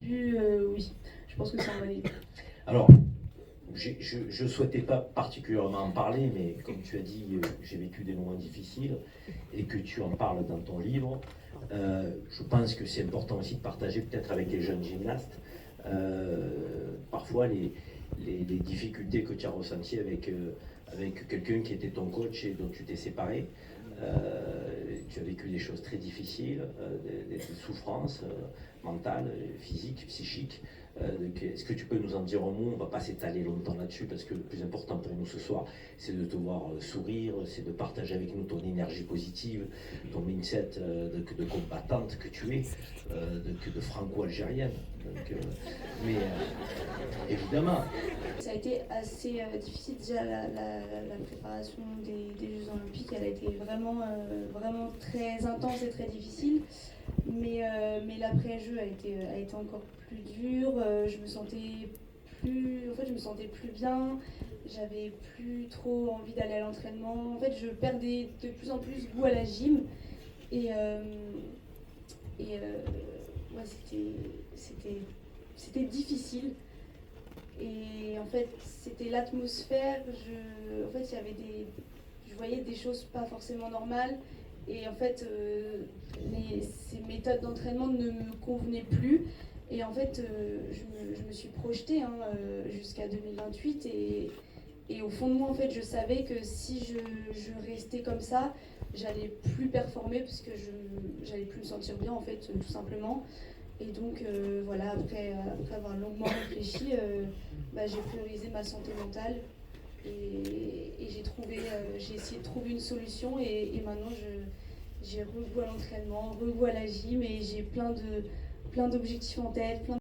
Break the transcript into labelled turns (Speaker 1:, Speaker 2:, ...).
Speaker 1: Oui, je pense que c'est en valide.
Speaker 2: Alors, je ne souhaitais pas particulièrement en parler, mais comme tu as dit, j'ai vécu des moments difficiles et que tu en parles dans ton livre. Je pense que c'est important aussi de partager peut-être avec les jeunes gymnastes parfois les difficultés que tu as ressenties avec quelqu'un qui était ton coach et dont tu t'es séparé. Tu as vécu des choses très difficiles, des souffrances mentales, physiques, psychiques. Est-ce que tu peux nous en dire un mot? On ne va pas s'étaler longtemps là-dessus parce que le plus important pour nous ce soir, c'est de te voir sourire, c'est de partager avec nous ton énergie positive, ton mindset de combattante que tu es, de franco-algérienne. Évidemment.
Speaker 1: Ça a été assez difficile déjà la préparation des Jeux Olympiques, elle a été vraiment très intense et très difficile. Mais l'après-jeu a été encore plus dur. Je me sentais plus bien. J'avais plus trop envie d'aller à l'entraînement. En fait, je perdais de plus en plus goût à la gym. Et ouais, c'était difficile. Et en fait, c'était l'atmosphère. En fait, je voyais des choses pas forcément normales. Et en fait, ces méthodes d'entraînement ne me convenaient plus. Et en fait, je me suis projetée jusqu'à 2028. Et au fond de moi, en fait, je savais que si je restais comme ça, j'allais plus performer parce que j'allais plus me sentir bien, en fait, tout simplement. Et donc, voilà, après avoir longuement réfléchi, j'ai priorisé ma santé mentale et j'ai essayé de trouver une solution. Et maintenant, j'ai revois l'entraînement, revois la gym et j'ai plein d'objectifs en tête,